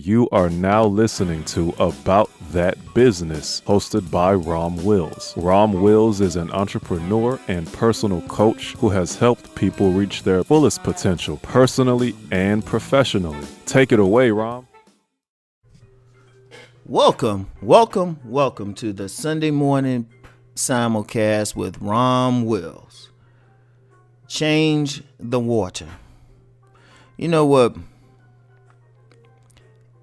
You are now listening to About That Business, hosted by Rom Wills. Rom Wills is an entrepreneur and personal coach who has helped people reach their fullest potential personally and professionally. Take it away, Rom. Welcome to the Sunday morning simulcast with Rom Wills. Change the water. You know what?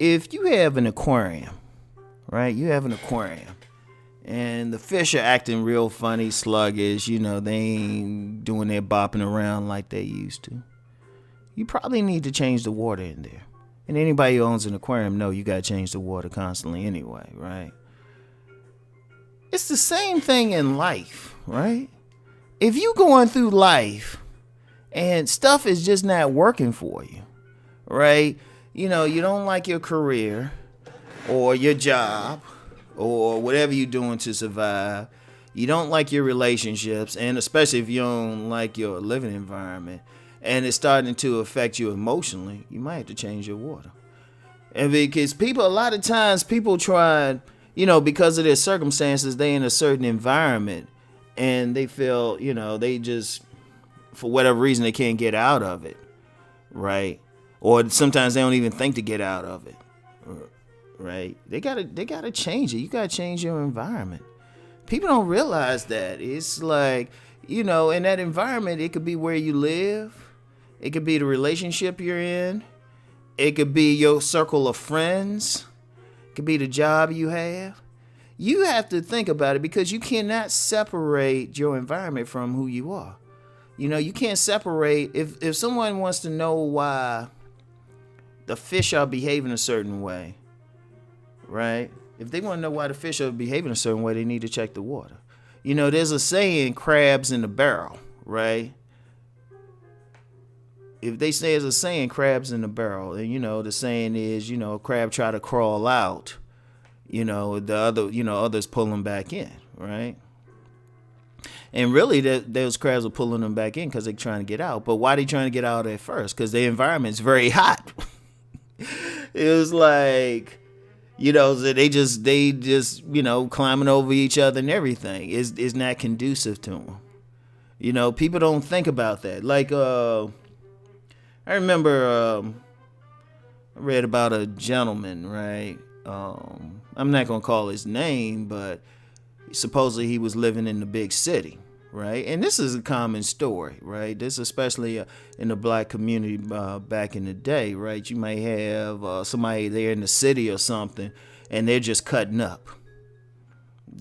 If you have an aquarium, right? You have an aquarium and the fish are acting real funny, sluggish, they ain't doing their bopping around like they used to. You probably need to change the water in there. And anybody who owns an aquarium know you got to change the water constantly anyway, right? It's the same thing in life, right? If you going through life and stuff is just not working for you, right? You don't like your career or your job or whatever you're doing to survive. You don't like your relationships, and especially if you don't like your living environment, and it's starting to affect you emotionally, you might have to change your water. And because a lot of times people try, because of their circumstances, they in a certain environment and they feel, they just, for whatever reason, they can't get out of it, right? Or sometimes they don't even think to get out of it, right? They gotta change it. You gotta change your environment. People don't realize that. It's like, in that environment, it could be where you live. It could be the relationship you're in. It could be your circle of friends. It could be the job you have. You have to think about it because you cannot separate your environment from who you are. You can't separate. If someone wants to know why the fish are behaving a certain way, right? If they want to know why the fish are behaving a certain way, they need to check the water. There's a saying, crabs in the barrel, right? If they say there's a saying, crabs in the barrel, and the saying is, a crab try to crawl out, others pull them back in, right? And really, those crabs are pulling them back in because they're trying to get out. But why are they trying to get out at first? Because the environment's very hot. It was like, they just climbing over each other and everything is not conducive to them. People don't think about that. Like, I remember I read about a gentleman, right? I'm not going to call his name, but supposedly he was living in the big city, right? And this is a common story, right? This especially in the black community back in the day, right? You may have somebody there in the city or something, and they're just cutting up.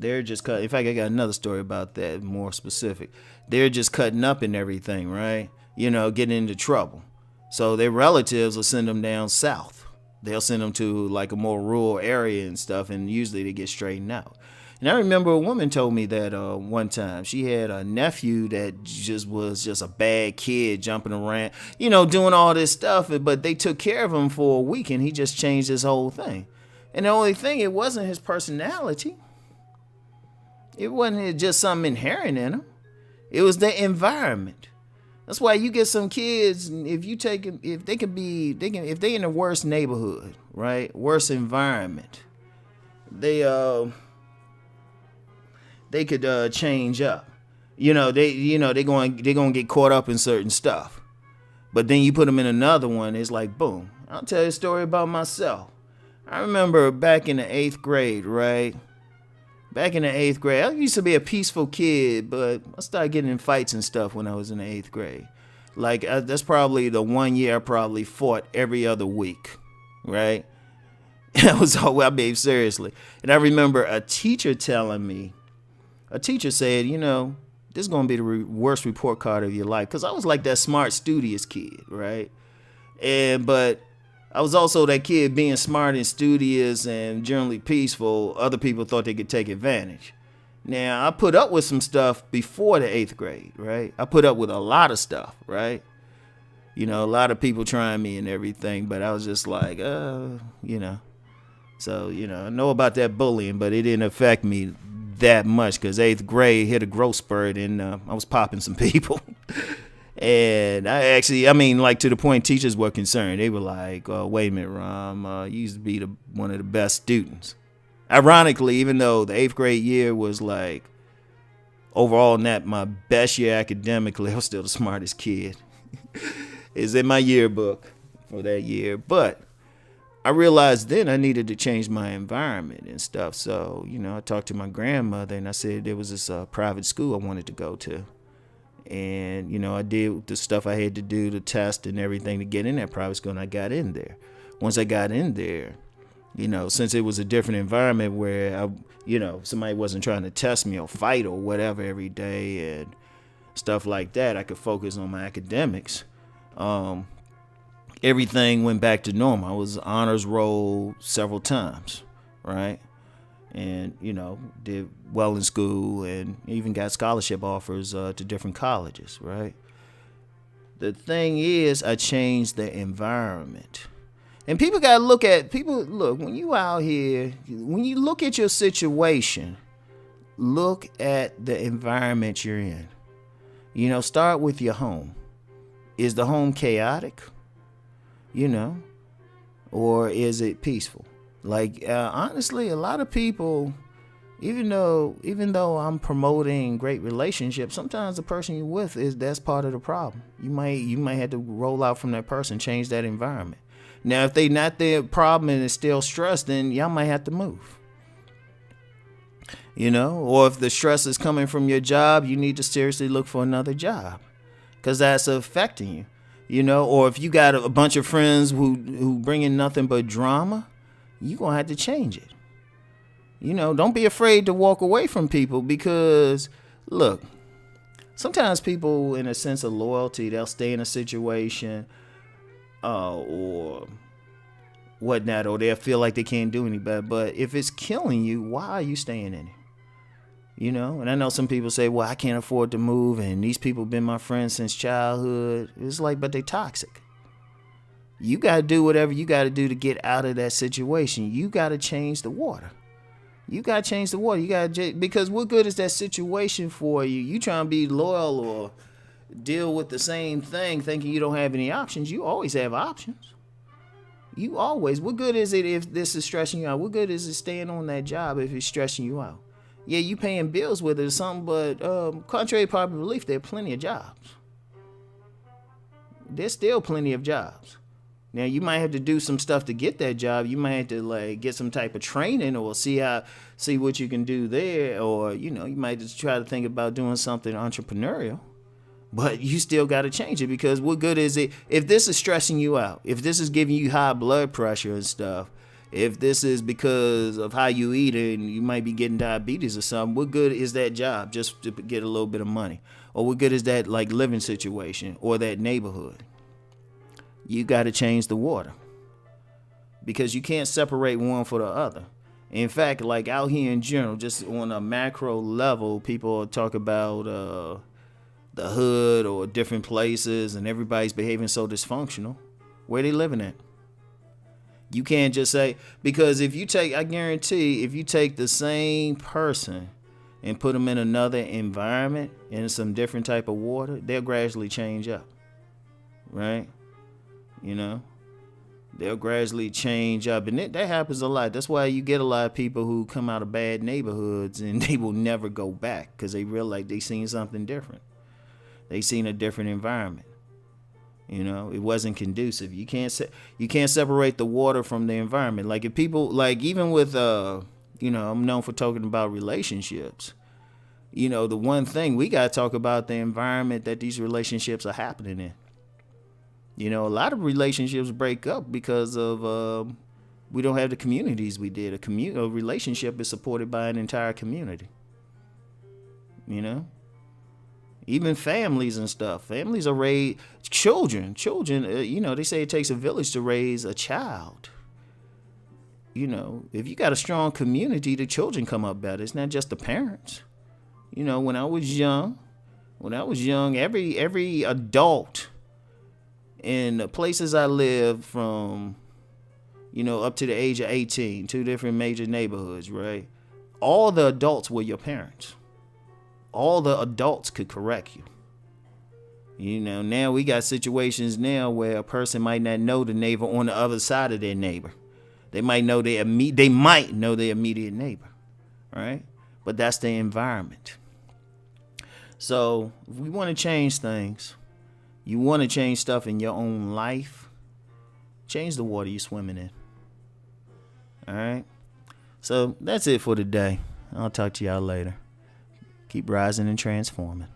In fact, I got another story about that, more specific. They're just cutting up and everything, right? Getting into trouble. So their relatives will send them down south. They'll send them to like a more rural area and stuff, and usually they get straightened out. And I remember a woman told me that one time she had a nephew that was just a bad kid, jumping around, doing all this stuff. But they took care of him for a week, and he just changed his whole thing. And the only thing, it wasn't his personality. It wasn't just something inherent in him. It was the environment. That's why you get some kids, if they in the worst neighborhood, right, worst environment, they could change up. They're going to get caught up in certain stuff. But then you put them in another one, it's like boom. I'll tell you a story about myself. I remember back in the 8th grade, right? Back in the 8th grade, I used to be a peaceful kid, but I started getting in fights and stuff when I was in the 8th grade. Like, that's probably the one year I probably fought every other week, right? That was all I behaved seriously. And I remember a teacher said, this is going to be the worst report card of your life. Because I was like that smart, studious kid, right? But I was also that kid being smart and studious and generally peaceful. Other people thought they could take advantage. Now, I put up with some stuff before the 8th grade, right? I put up with a lot of stuff, right? A lot of people trying me and everything, but I was just like, So, I know about that bullying, but it didn't affect me that much because 8th grade hit a growth spurt and I was popping some people. And I mean, like, to the point teachers were concerned. They were like, wait a minute, Rom, you used to be one of the best students. Ironically, even though the 8th grade year was like, overall not my best year academically, I was still the smartest kid. It's in my yearbook for that year. But I realized then I needed to change my environment and stuff. So, I talked to my grandmother and I said there was this private school I wanted to go to. And, I did the stuff I had to do, the test and everything to get in that private school, and I got in there. Once I got in there, since it was a different environment where, somebody wasn't trying to test me or fight or whatever every day and stuff like that, I could focus on my academics. Everything went back to normal. I was honors roll several times, right? And, did well in school and even got scholarship offers to different colleges, right? The thing is, I changed the environment. And people got to look, when you out here, when you look at your situation, look at the environment you're in. Start with your home. Is the home chaotic? Or is it peaceful? Like, honestly, a lot of people, even though I'm promoting great relationships, sometimes the person you're with that's part of the problem. You might have to roll out from that person, change that environment. Now, if they not their problem and it's still stress, then y'all might have to move. Or if the stress is coming from your job, you need to seriously look for another job, because that's affecting you. Or if you got a bunch of friends who bring in nothing but drama, you're going to have to change it. Don't be afraid to walk away from people, because, look, sometimes people, in a sense of loyalty, they'll stay in a situation or whatnot, or they'll feel like they can't do any better. But if it's killing you, why are you staying in it? And I know some people say, well, I can't afford to move, and these people have been my friends since childhood. It's like, but they toxic. You got to do whatever you got to do to get out of that situation. You got to change the water. You got to change the water. Because what good is that situation for you? You trying to be loyal or deal with the same thing thinking you don't have any options. You always have options. What good is it if this is stressing you out? What good is it staying on that job if it's stressing you out? Yeah, you paying bills with it or something, but contrary to popular belief, there are plenty of jobs. There's still plenty of jobs. Now, you might have to do some stuff to get that job. You might have to get some type of training or see what you can do there. Or, you might just try to think about doing something entrepreneurial. But you still got to change it, because what good is it if this is stressing you out, if this is giving you high blood pressure and stuff, if this is because of how you eat and you might be getting diabetes or something, what good is that job just to get a little bit of money? Or what good is that living situation or that neighborhood? You got to change the water, because you can't separate one for the other. In fact, out here in general, just on a macro level, people talk about the hood or different places and everybody's behaving so dysfunctional. Where they living at? You can't just say, because I guarantee, if you take the same person and put them in another environment in some different type of water, they'll gradually change up, right? They'll gradually change up, and that happens a lot. That's why you get a lot of people who come out of bad neighborhoods and they will never go back, because they realize they seen something different. They seen a different environment. It wasn't conducive. You can't separate the water from the environment. Like, if people, even with I'm known for talking about relationships. The one thing we got to talk about, the environment that these relationships are happening in. A lot of relationships break up because of we don't have the communities we did. A relationship is supported by an entire community. Even families and stuff. Families are raised, children, they say it takes a village to raise a child. If you got a strong community, the children come up better. It's not just the parents. When I was young, every adult in the places I lived from, up to the age of 18, 2 different major neighborhoods, right? All the adults were your parents. All the adults could correct you. You know, now we got situations now where a person might not know the neighbor on the other side of their neighbor. They might know their immediate neighbor, right? But that's the environment. So if we want to change things, you want to change stuff in your own life, change the water you're swimming in. All right? So that's it for today. I'll talk to y'all later. Keep rising and transforming.